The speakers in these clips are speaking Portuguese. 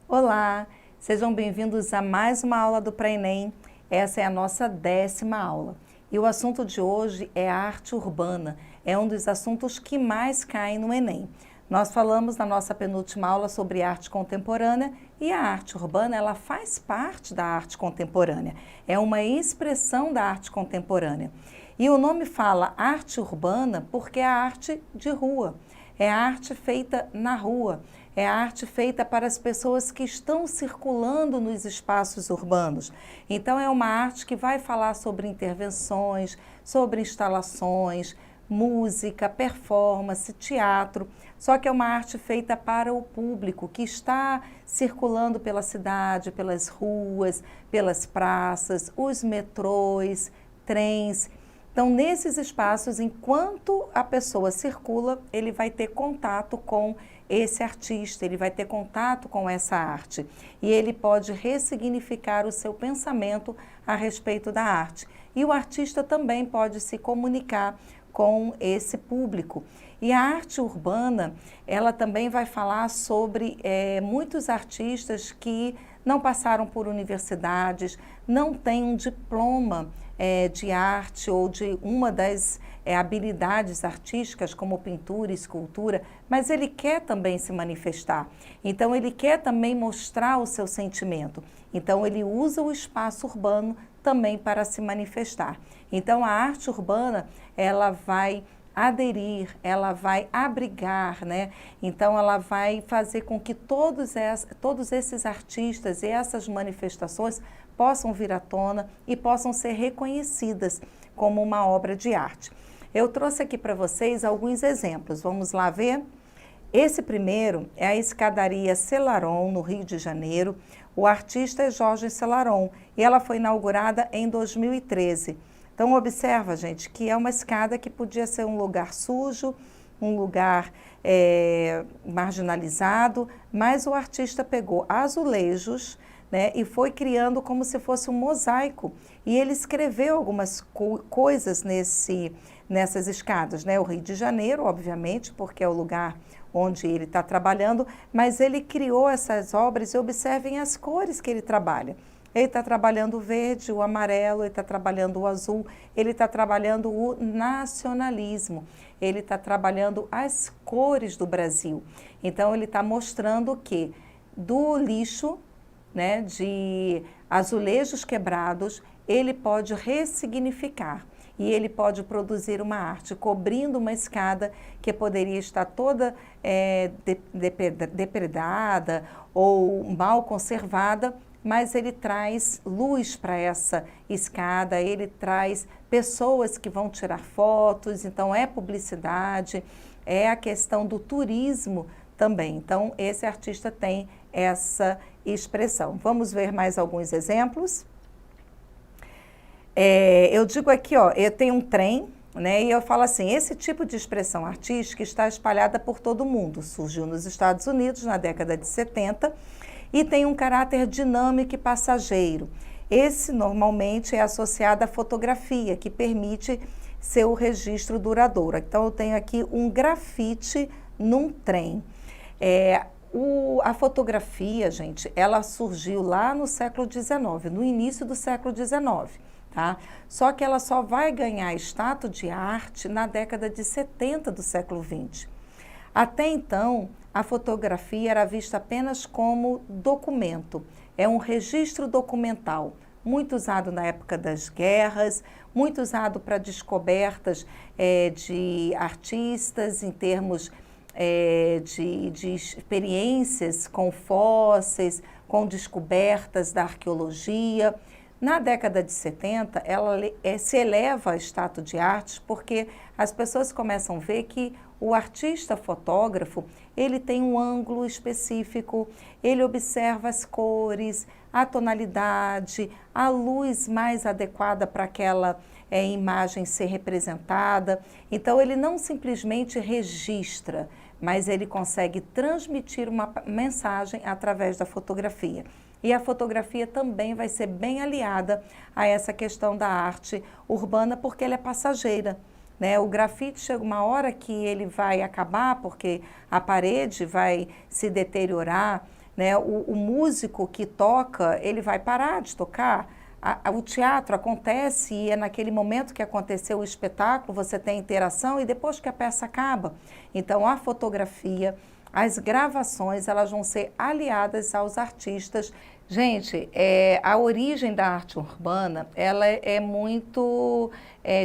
Olá, sejam bem-vindos a mais uma aula do Pré-ENEM. Essa é a nossa 10ª aula. E o assunto de hoje é arte urbana. É um dos assuntos que mais caem no Enem. Nós falamos na nossa penúltima aula sobre arte contemporânea e a arte urbana, ela faz parte da arte contemporânea. É uma expressão da arte contemporânea. E o nome fala arte urbana porque é a arte de rua. É a arte feita na rua. É a arte feita para as pessoas que estão circulando nos espaços urbanos. Então, é uma arte que vai falar sobre intervenções, sobre instalações, música, performance, teatro. Só que é uma arte feita para o público que está circulando pela cidade, pelas ruas, pelas praças, os metrôs, trens. Então, nesses espaços, enquanto a pessoa circula, ele vai ter contato com esse artista, ele vai ter contato com essa arte e ele pode ressignificar o seu pensamento a respeito da arte. E o artista também pode se comunicar com esse público. E a arte urbana, ela também vai falar sobre muitos artistas que não passaram por universidades, não têm um diploma de arte ou de uma das habilidades artísticas, como pintura, escultura, mas ele quer também se manifestar. Então, ele quer também mostrar o seu sentimento. Então, ele usa o espaço urbano também para se manifestar. Então, a arte urbana, ela vai aderir, ela vai abrigar, né? Então, ela vai fazer com que todos esses artistas e essas manifestações possam vir à tona e possam ser reconhecidas como uma obra de arte. Eu trouxe aqui para vocês alguns exemplos. Vamos lá ver? Esse primeiro é a escadaria Selarón, no Rio de Janeiro. O artista é Jorge Selarón e ela foi inaugurada em 2013. Então, observa, gente, que é uma escada que podia ser um lugar sujo, um lugar marginalizado, mas o artista pegou azulejos, né, e foi criando como se fosse um mosaico. E ele escreveu algumas coisas nessas escadas, né? O Rio de Janeiro, obviamente, porque é o lugar onde ele está trabalhando, mas ele criou essas obras e observem as cores que ele trabalha. Ele está trabalhando o verde, o amarelo, ele está trabalhando o azul, ele está trabalhando o nacionalismo, ele está trabalhando as cores do Brasil. Então, ele está mostrando que do lixo, né, de azulejos quebrados, ele pode ressignificar e ele pode produzir uma arte cobrindo uma escada que poderia estar toda depredada ou mal conservada, mas ele traz luz para essa escada, ele traz pessoas que vão tirar fotos, então é publicidade, é a questão do turismo também. Então, esse artista tem essa expressão. Vamos ver mais alguns exemplos. Eu digo aqui, ó, eu tenho um trem, né, e eu falo assim, esse tipo de expressão artística está espalhada por todo o mundo. Surgiu nos Estados Unidos na década de 70 e tem um caráter dinâmico e passageiro. Esse normalmente é associado à fotografia, que permite seu registro duradouro. Então, eu tenho aqui um grafite num trem. A fotografia, gente, ela surgiu lá no século XIX, no início do século XIX, tá? Só que ela só vai ganhar status de arte na década de 70 do século XX. Até então, a fotografia era vista apenas como documento, é um registro documental, muito usado na época das guerras, muito usado para descobertas de artistas em termos de experiências com fósseis, com descobertas da arqueologia. Na década de 70, ela se eleva a status de arte porque as pessoas começam a ver que o artista fotógrafo, ele tem um ângulo específico, ele observa as cores, a tonalidade, a luz mais adequada para aquela imagem ser representada. Então, ele não simplesmente registra, mas ele consegue transmitir uma mensagem através da fotografia. E a fotografia também vai ser bem aliada a essa questão da arte urbana, porque ela é passageira, né? O grafite chega uma hora que ele vai acabar, porque a parede vai se deteriorar, né? O músico que toca, ele vai parar de tocar. O teatro acontece e é naquele momento que aconteceu o espetáculo, você tem interação e depois que a peça acaba. Então, a fotografia, as gravações, elas vão ser aliadas aos artistas. Gente, a origem da arte urbana, ela é muito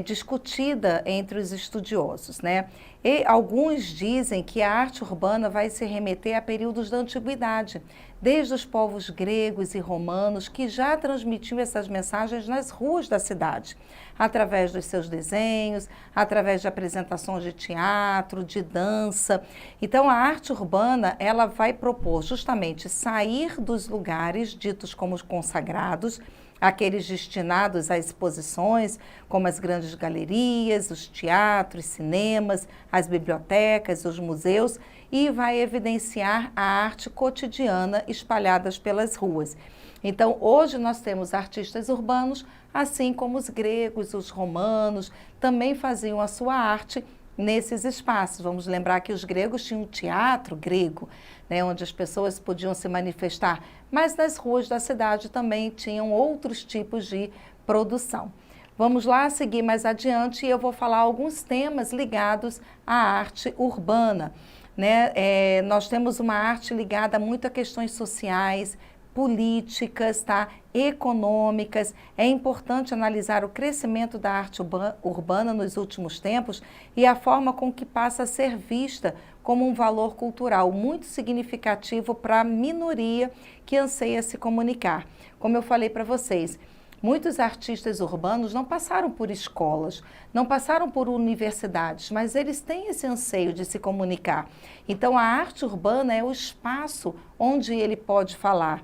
discutida entre os estudiosos, né? E alguns dizem que a arte urbana vai se remeter a períodos da antiguidade, desde os povos gregos e romanos, que já transmitiam essas mensagens nas ruas da cidade, através dos seus desenhos, através de apresentações de teatro, de dança. Então, a arte urbana, ela vai propor justamente sair dos lugares ditos como consagrados, aqueles destinados a exposições, como as grandes galerias, os teatros, cinemas, as bibliotecas, os museus, e vai evidenciar a arte cotidiana espalhadas pelas ruas. Então, hoje nós temos artistas urbanos, assim como os gregos, os romanos, também faziam a sua arte nesses espaços. Vamos lembrar que os gregos tinham um teatro grego, né, onde as pessoas podiam se manifestar, mas nas ruas da cidade também tinham outros tipos de produção. Vamos lá seguir mais adiante e eu vou falar alguns temas ligados à arte urbana, né? Nós temos uma arte ligada muito a questões sociais, políticas, tá? Econômicas. É importante analisar o crescimento da arte urbana nos últimos tempos e a forma com que passa a ser vista como um valor cultural muito significativo para a minoria que anseia se comunicar. Como eu falei para vocês, muitos artistas urbanos não passaram por escolas, não passaram por universidades, mas eles têm esse anseio de se comunicar. Então, a arte urbana é o espaço onde ele pode falar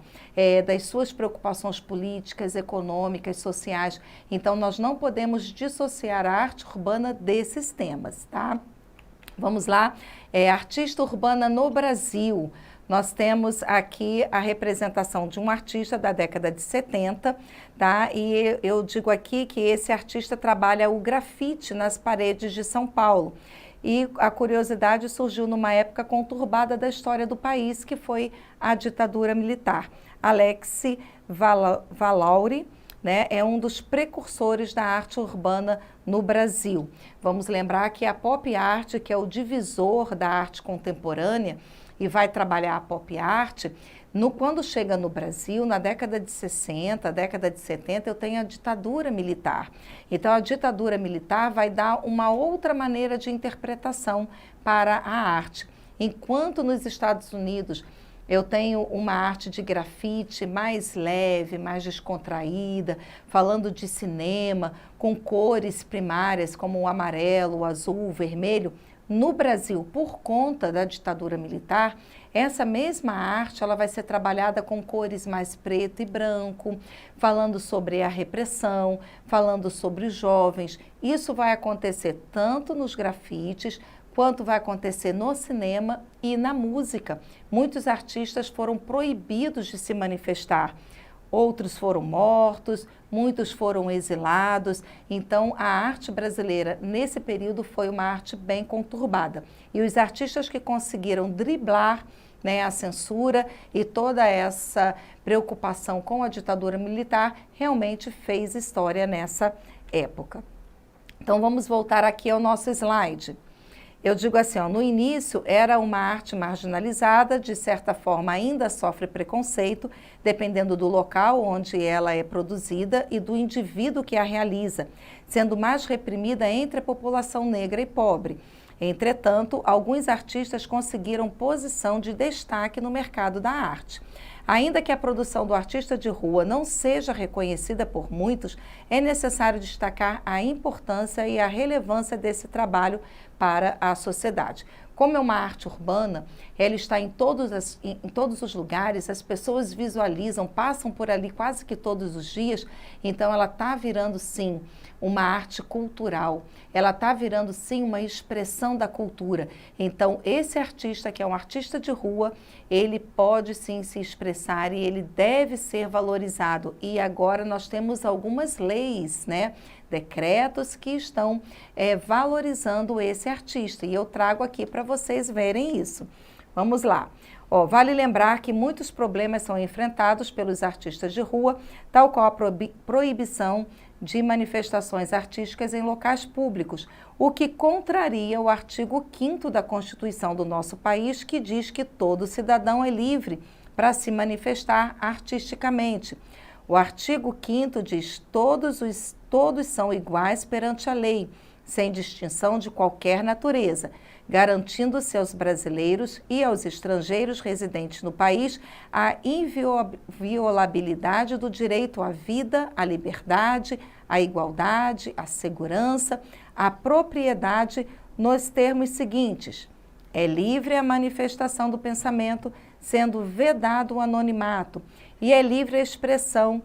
das suas preocupações políticas, econômicas, sociais. Então, nós não podemos dissociar a arte urbana desses temas, tá? Vamos lá, artista urbana no Brasil. Nós temos aqui a representação de um artista da década de 70, tá? E eu digo aqui que esse artista trabalha o grafite nas paredes de São Paulo. E a curiosidade surgiu numa época conturbada da história do país, que foi a ditadura militar. Alexi Valauri, né, é um dos precursores da arte urbana no Brasil. Vamos lembrar que a pop art, que é o divisor da arte contemporânea, e vai trabalhar a pop art, quando chega no Brasil, na década de 60, década de 70, eu tenho a ditadura militar. Então, a ditadura militar vai dar uma outra maneira de interpretação para a arte. Enquanto nos Estados Unidos eu tenho uma arte de grafite mais leve, mais descontraída, falando de cinema, com cores primárias como o amarelo, o azul, o vermelho. No Brasil, por conta da ditadura militar, essa mesma arte ela vai ser trabalhada com cores mais preto e branco, falando sobre a repressão, falando sobre os jovens. Isso vai acontecer tanto nos grafites, quanto vai acontecer no cinema e na música. Muitos artistas foram proibidos de se manifestar. Outros foram mortos, muitos foram exilados. Então, a arte brasileira, nesse período, foi uma arte bem conturbada. E os artistas que conseguiram driblar, né, a censura e toda essa preocupação com a ditadura militar, realmente fez história nessa época. Então, vamos voltar aqui ao nosso slide. Eu digo assim, ó, no início era uma arte marginalizada, de certa forma ainda sofre preconceito, dependendo do local onde ela é produzida e do indivíduo que a realiza, sendo mais reprimida entre a população negra e pobre. Entretanto, alguns artistas conseguiram posição de destaque no mercado da arte. Ainda que a produção do artista de rua não seja reconhecida por muitos, é necessário destacar a importância e a relevância desse trabalho para a sociedade. Como é uma arte urbana, ela está em todos os lugares, as pessoas visualizam, passam por ali quase que todos os dias, então ela está virando sim uma arte cultural, ela está virando sim uma expressão da cultura. Então esse artista, que é um artista de rua, ele pode sim se expressar e ele deve ser valorizado. E agora nós temos algumas leis, né? Decretos que estão valorizando esse artista, e eu trago aqui para vocês verem isso. Vamos lá. Vale lembrar que muitos problemas são enfrentados pelos artistas de rua, tal qual a proibição de manifestações artísticas em locais públicos, o que contraria o artigo 5º da Constituição do nosso país, que diz que todo cidadão é livre para se manifestar artisticamente. O artigo 5º diz: todos são iguais perante a lei, sem distinção de qualquer natureza, garantindo-se aos brasileiros e aos estrangeiros residentes no país a inviolabilidade do direito à vida, à liberdade, à igualdade, à segurança, à propriedade, nos termos seguintes: é livre a manifestação do pensamento, sendo vedado o anonimato, e é livre a expressão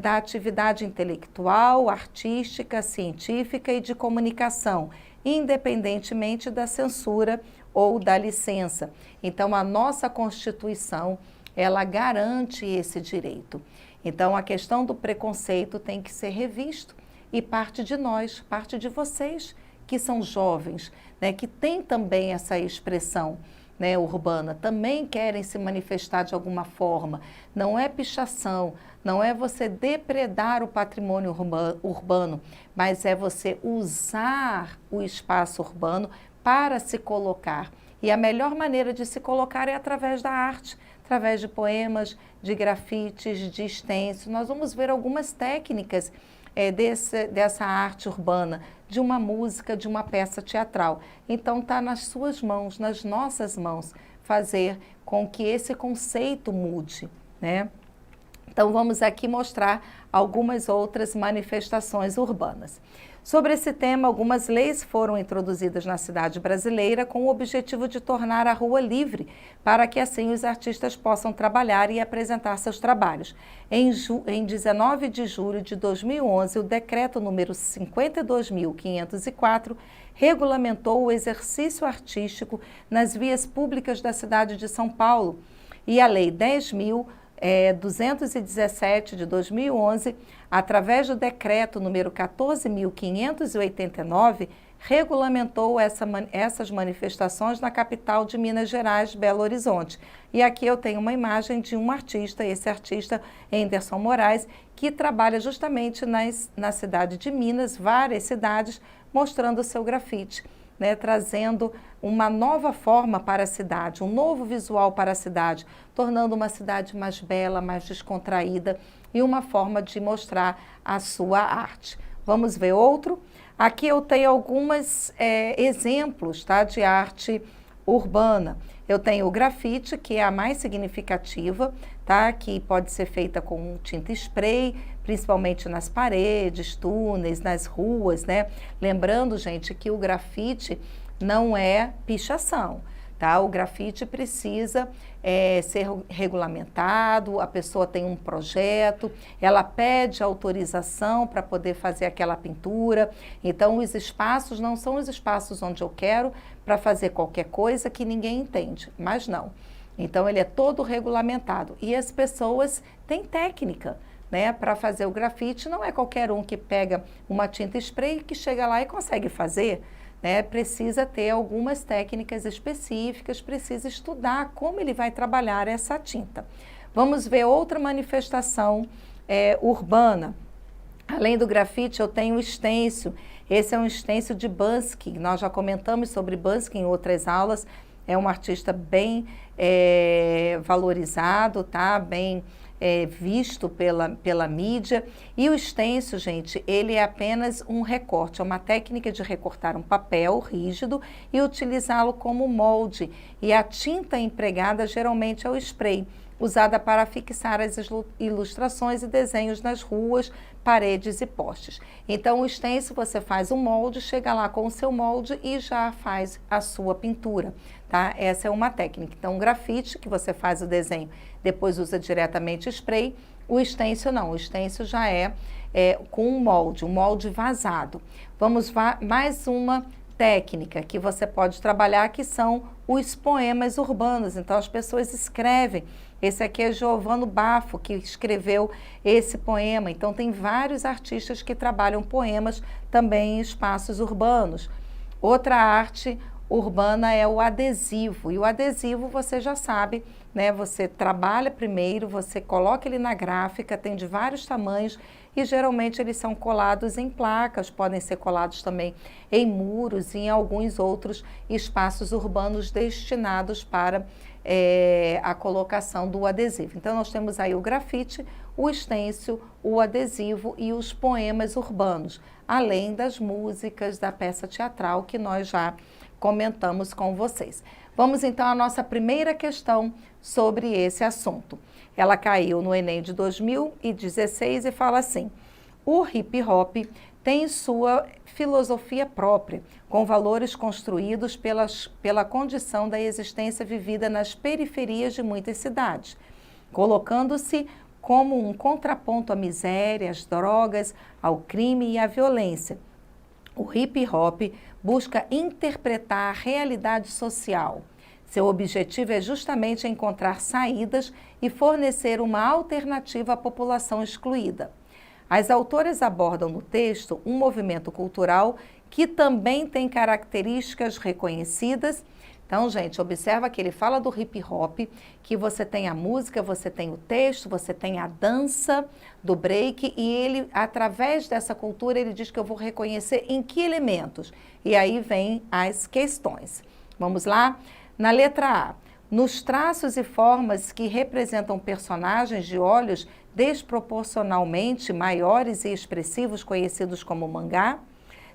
da atividade intelectual, artística, científica e de comunicação, independentemente da censura ou da licença. Então, a nossa Constituição, ela garante esse direito. Então, a questão do preconceito tem que ser revisto, e parte de nós, parte de vocês, que são jovens, né, que têm também essa expressão, né, urbana, também querem se manifestar de alguma forma. Não é pichação, não é você depredar o patrimônio urbano, mas é você usar o espaço urbano para se colocar. E a melhor maneira de se colocar é através da arte, através de poemas, de grafites, de stencil. Nós vamos ver algumas técnicas dessa arte urbana, de uma música, de uma peça teatral. Então está nas suas mãos, nas nossas mãos, fazer com que esse conceito mude, né? Então vamos aqui mostrar algumas outras manifestações urbanas. Sobre esse tema, algumas leis foram introduzidas na cidade brasileira com o objetivo de tornar a rua livre, para que assim os artistas possam trabalhar e apresentar seus trabalhos. Em 19 de julho de 2011, o decreto número 52.504 regulamentou o exercício artístico nas vias públicas da cidade de São Paulo, e a Lei 10.217 de 2011, através do decreto número 14.589, regulamentou essas manifestações na capital de Minas Gerais, Belo Horizonte. E aqui eu tenho uma imagem de um artista, esse artista Henderson Moraes, que trabalha justamente na cidade de Minas, várias cidades, mostrando o seu grafite, né, trazendo uma nova forma para a cidade, um novo visual para a cidade, tornando uma cidade mais bela, mais descontraída, e uma forma de mostrar a sua arte. Vamos ver outro? Aqui eu tenho alguns exemplos, tá, de arte urbana. Eu tenho o grafite, que é a mais significativa, tá, que pode ser feita com tinta spray, principalmente nas paredes, túneis, nas ruas, né? Lembrando, gente, que o grafite não é pichação, tá? O grafite precisa ser regulamentado, a pessoa tem um projeto, ela pede autorização para poder fazer aquela pintura. Então, os espaços não são os espaços onde eu quero para fazer qualquer coisa que ninguém entende, mas não. Então, ele é todo regulamentado, e as pessoas têm técnica, né, para fazer o grafite. Não é qualquer um que pega uma tinta spray que chega lá e consegue fazer, né? Precisa ter algumas técnicas específicas, precisa estudar como ele vai trabalhar essa tinta. Vamos ver outra manifestação urbana. Além do grafite, eu tenho o stencil. Esse é um stencil de Banksy. Nós já comentamos sobre Banksy em outras aulas. É um artista bem valorizado, tá? Bem visto pela mídia. E o stencil, gente, ele é apenas um recorte, é uma técnica de recortar um papel rígido e utilizá-lo como molde. E a tinta empregada geralmente é o spray. usada para fixar as ilustrações e desenhos nas ruas, paredes e postes. Então, o stencil, você faz um molde, chega lá com o seu molde e já faz a sua pintura, tá? Essa é uma técnica. Então, o grafite, que você faz o desenho, depois usa diretamente spray. O stencil não, o stencil já é com um molde vazado. Vamos mais uma técnica que você pode trabalhar, que são os poemas urbanos. Então, as pessoas escrevem. Esse aqui é Giovanni Baffo, que escreveu esse poema. Então, tem vários artistas que trabalham poemas também em espaços urbanos. Outra arte urbana é o adesivo. E o adesivo, você já sabe, né? Você trabalha primeiro, você coloca ele na gráfica, tem de vários tamanhos e geralmente eles são colados em placas, podem ser colados também em muros e em alguns outros espaços urbanos destinados para a colocação do adesivo. Então, nós temos aí o grafite, o stencil, o adesivo e os poemas urbanos, além das músicas da peça teatral que nós já comentamos com vocês. Vamos então à nossa primeira questão sobre esse assunto. Ela caiu no Enem de 2016 e fala assim: o hip hop tem sua filosofia própria, com valores construídos pela condição da existência vivida nas periferias de muitas cidades, colocando-se como um contraponto à miséria, às drogas, ao crime e à violência. O hip hop busca interpretar a realidade social. Seu objetivo é justamente encontrar saídas e fornecer uma alternativa à população excluída. As autoras abordam no texto um movimento cultural que também tem características reconhecidas. Então, gente, observa que ele fala do hip hop, que você tem a música, você tem o texto, você tem a dança do break, e ele, através dessa cultura, ele diz que eu vou reconhecer em que elementos. E aí vem as questões. Vamos lá? Na letra A, nos traços e formas que representam personagens de olhos desproporcionalmente maiores e expressivos, conhecidos como mangá?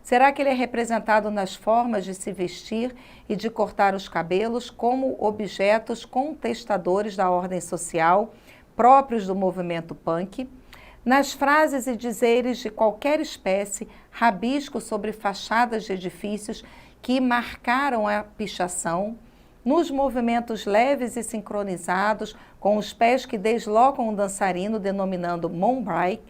Será que ele é representado nas formas de se vestir e de cortar os cabelos como objetos contestadores da ordem social, próprios do movimento punk? Nas frases e dizeres de qualquer espécie, rabiscos sobre fachadas de edifícios que marcaram a pichação? Nos movimentos leves e sincronizados, com os pés que deslocam o dançarino, denominando moonbreak?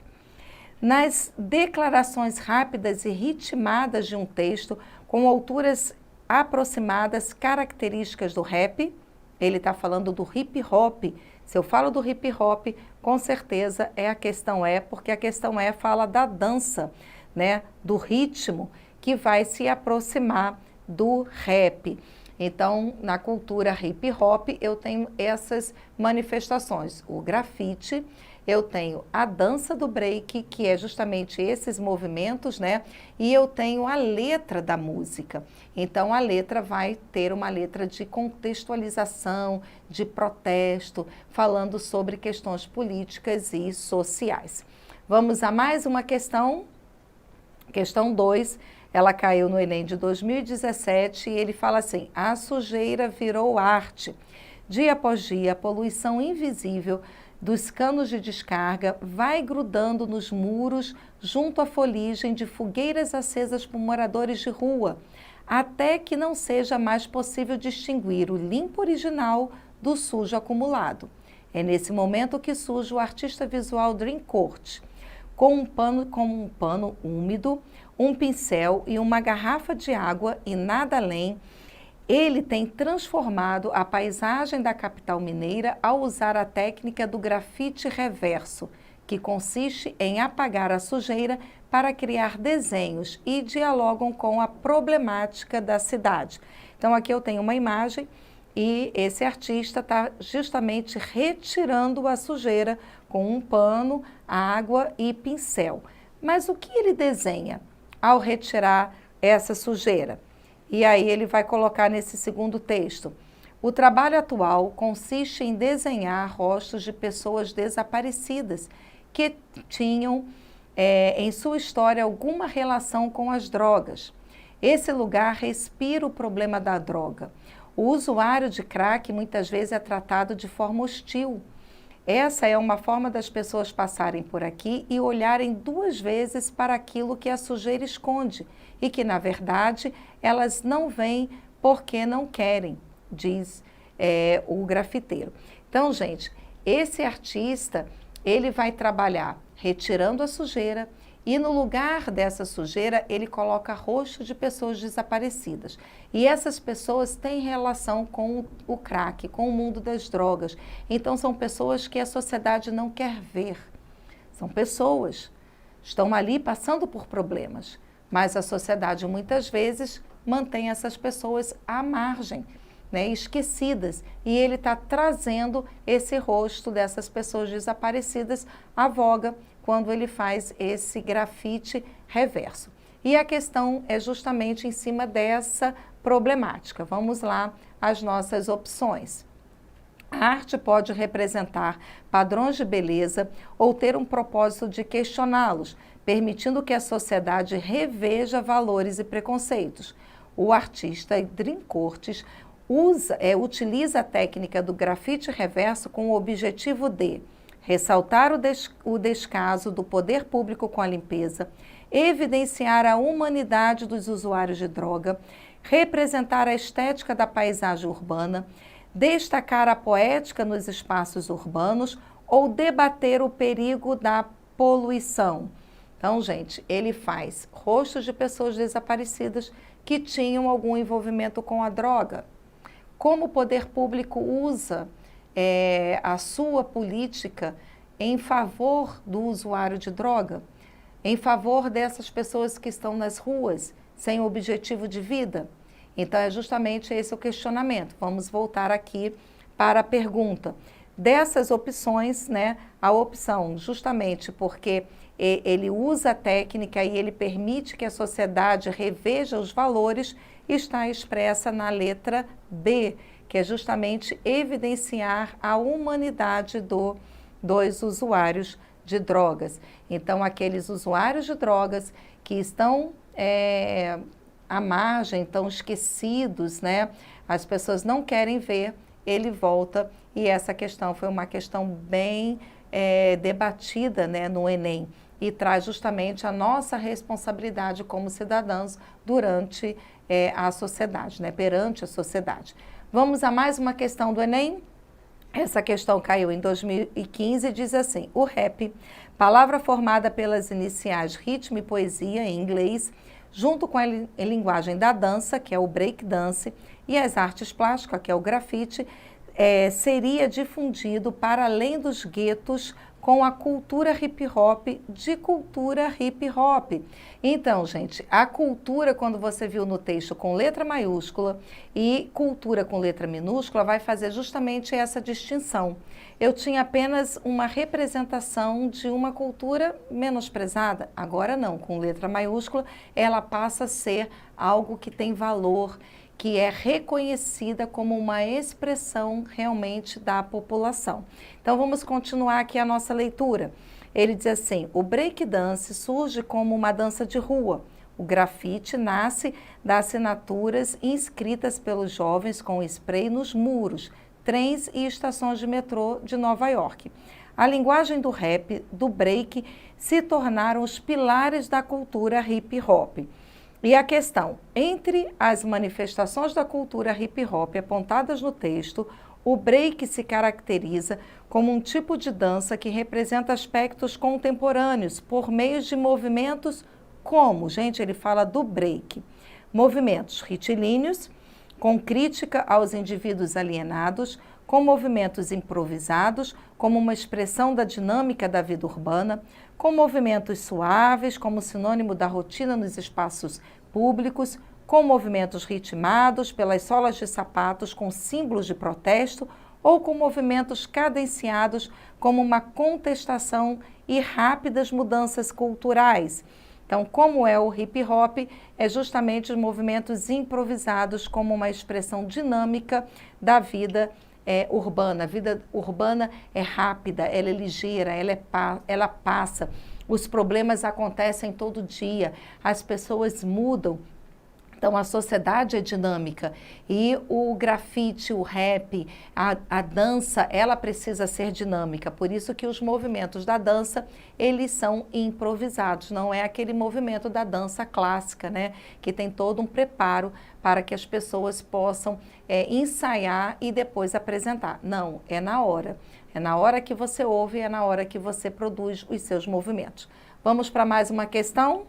Nas declarações rápidas e ritmadas de um texto, com alturas aproximadas, características do rap? Ele está falando do hip hop. Se eu falo do hip hop, com certeza a questão porque a questão fala da dança, né? Do ritmo que vai se aproximar do rap. Então, na cultura hip hop, eu tenho essas manifestações. O grafite, eu tenho a dança do break, que é justamente esses movimentos, né? E eu tenho a letra da música. Então, a letra vai ter uma letra de contextualização, de protesto, falando sobre questões políticas e sociais. Vamos a mais uma questão. Questão 2. Ela caiu no Enem de 2017 e ele fala assim: a sujeira virou arte. Dia após dia, a poluição invisível dos canos de descarga vai grudando nos muros junto à foligem de fogueiras acesas por moradores de rua, até que não seja mais possível distinguir o limpo original do sujo acumulado. É nesse momento que surge o artista visual Dream Court, com um pano úmido, um pincel e uma garrafa de água e nada além. Ele tem transformado a paisagem da capital mineira ao usar a técnica do grafite reverso, que consiste em apagar a sujeira para criar desenhos e dialogam com a problemática da cidade. Então, aqui eu tenho uma imagem e esse artista está justamente retirando a sujeira com um pano, água e pincel. Mas o que ele desenha ao retirar essa sujeira? E aí ele vai colocar nesse segundo texto: o trabalho atual consiste em desenhar rostos de pessoas desaparecidas que tinham em sua história alguma relação com as drogas. Esse lugar respira o problema da droga. O usuário de crack muitas vezes é tratado de forma hostil. essa é uma forma das pessoas passarem por aqui e olharem duas vezes para aquilo que a sujeira esconde e que, na verdade, elas não veem porque não querem, diz o grafiteiro. Então, gente, esse artista, ele vai trabalhar retirando a sujeira e no lugar dessa sujeira ele coloca rosto de pessoas desaparecidas. E essas pessoas têm relação com o crack, com o mundo das drogas. Então são pessoas que a sociedade não quer ver. São pessoas, estão ali passando por problemas, mas a sociedade muitas vezes mantém essas pessoas à margem, né, esquecidas, e ele está trazendo esse rosto dessas pessoas desaparecidas à voga quando ele faz esse grafite reverso. E a questão é justamente em cima dessa problemática. Vamos lá às nossas opções. A arte pode representar padrões de beleza ou ter um propósito de questioná-los, permitindo que a sociedade reveja valores e preconceitos. O artista Edrim Cortes utiliza a técnica do grafite reverso com o objetivo de ressaltar o descaso do poder público com a limpeza, evidenciar a humanidade dos usuários de droga, representar a estética da paisagem urbana, destacar a poética nos espaços urbanos ou debater o perigo da poluição. Então, gente, ele faz rostos de pessoas desaparecidas que tinham algum envolvimento com a droga. Como o poder público usa a sua política em favor do usuário de droga, em favor dessas pessoas que estão nas ruas, sem objetivo de vida? Então, é justamente esse o questionamento. Vamos voltar aqui para a pergunta. Dessas opções, né, a opção, justamente porque ele usa a técnica e ele permite que a sociedade reveja os valores, está expressa na letra B, que é justamente evidenciar a humanidade dos usuários de drogas. Então, aqueles usuários de drogas que estão à margem, estão esquecidos, né? As pessoas não querem ver, ele volta, e essa questão foi uma questão bem debatida, né, no Enem, e traz justamente a nossa responsabilidade como cidadãos durante a sociedade, né, perante a sociedade. Vamos a mais uma questão do Enem? Essa questão caiu em 2015 e diz assim: o rap, palavra formada pelas iniciais ritmo e poesia em inglês, junto com a linguagem da dança, que é o break dance, e as artes plásticas, que é o grafite, seria difundido para além dos guetos com a cultura hip hop, de cultura hip hop. Então, gente, a cultura, quando você viu no texto com letra maiúscula e cultura com letra minúscula, vai fazer justamente essa distinção. Eu tinha apenas uma representação de uma cultura menosprezada, agora não, com letra maiúscula, ela passa a ser algo que tem valor, que é reconhecida como uma expressão realmente da população. Então, vamos continuar aqui a nossa leitura. Ele diz assim: o breakdance surge como uma dança de rua. O grafite nasce das assinaturas inscritas pelos jovens com spray nos muros, trens e estações de metrô de Nova York. A linguagem do rap, do break, se tornaram os pilares da cultura hip hop. E a questão, entre as manifestações da cultura hip hop apontadas no texto, o break se caracteriza como um tipo de dança que representa aspectos contemporâneos por meio de movimentos como, gente, ele fala do break, movimentos retilíneos, com crítica aos indivíduos alienados, com movimentos improvisados, como uma expressão da dinâmica da vida urbana, com movimentos suaves, como sinônimo da rotina nos espaços públicos, com movimentos ritmados pelas solas de sapatos com símbolos de protesto ou com movimentos cadenciados como uma contestação e rápidas mudanças culturais. Então, como é o hip hop, é justamente os movimentos improvisados como uma expressão dinâmica da vida urbana. A vida urbana é rápida, ela é ligeira, ela passa. Os problemas acontecem todo dia, as pessoas mudam. Então, a sociedade é dinâmica e o grafite, o rap, a dança, ela precisa ser dinâmica. Por isso que os movimentos da dança, eles são improvisados. Não é aquele movimento da dança clássica, né? Que tem todo um preparo para que as pessoas possam ensaiar e depois apresentar. Não, é na hora. É na hora que você ouve, é na hora que você produz os seus movimentos. Vamos para mais uma questão?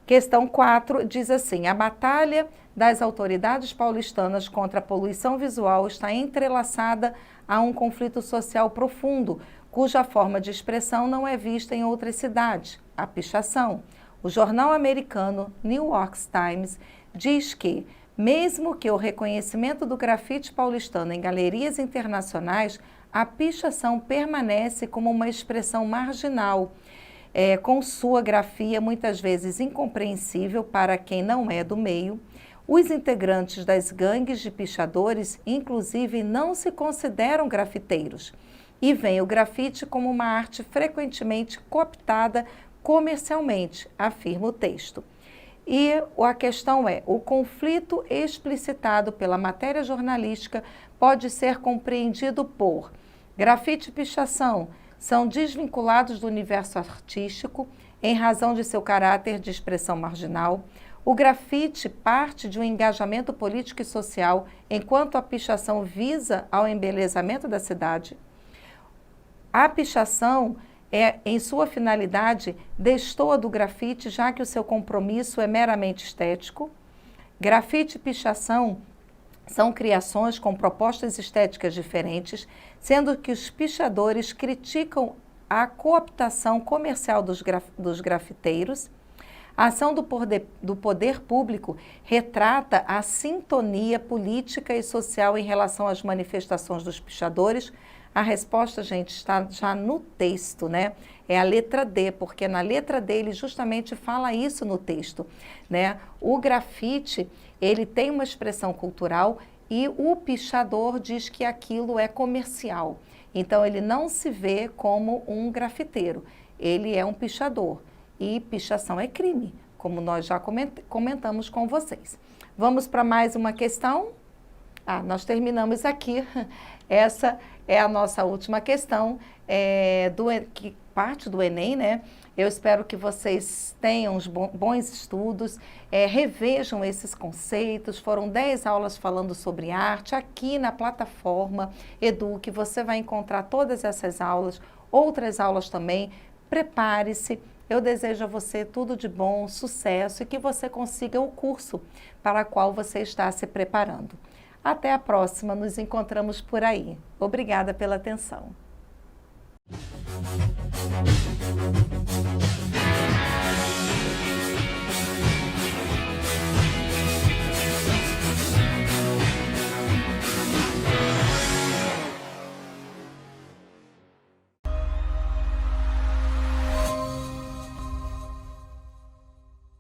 Questão 4 diz assim: a batalha das autoridades paulistanas contra a poluição visual está entrelaçada a um conflito social profundo, cuja forma de expressão não é vista em outras cidades, a pichação. O jornal americano New York Times diz que, mesmo que o reconhecimento do grafite paulistano em galerias internacionais, a pichação permanece como uma expressão marginal, com sua grafia muitas vezes incompreensível para quem não é do meio. Os integrantes das gangues de pichadores, inclusive, não se consideram grafiteiros e veem o grafite como uma arte frequentemente cooptada comercialmente, afirma o texto. E a questão é: o conflito explicitado pela matéria jornalística pode ser compreendido por grafite e pichação são desvinculados do universo artístico em razão de seu caráter de expressão marginal. O grafite parte de um engajamento político e social, enquanto a pichação visa ao embelezamento da cidade. A pichação, em sua finalidade, destoa do grafite, já que o seu compromisso é meramente estético. Grafite e pichação são criações com propostas estéticas diferentes, sendo que os pichadores criticam a cooptação comercial dos grafiteiros. A ação do poder público retrata a sintonia política e social em relação às manifestações dos pichadores. A resposta, gente, está já no texto, né? É a letra D, porque na letra D ele justamente fala isso no texto, né? O grafite, ele tem uma expressão cultural e o pichador diz que aquilo é comercial. Então, ele não se vê como um grafiteiro, ele é um pichador. E pichação é crime, como nós já comentamos com vocês. Vamos para mais uma questão? Nós terminamos aqui. Essa é a nossa última questão, que parte do Enem, né? Eu espero que vocês tenham bons estudos, revejam esses conceitos. Foram 10 aulas falando sobre arte. Aqui na plataforma Eduque, você vai encontrar todas essas aulas, outras aulas também. Prepare-se. Eu desejo a você tudo de bom, sucesso e que você consiga o curso para o qual você está se preparando. Até a próxima, nos encontramos por aí. Obrigada pela atenção.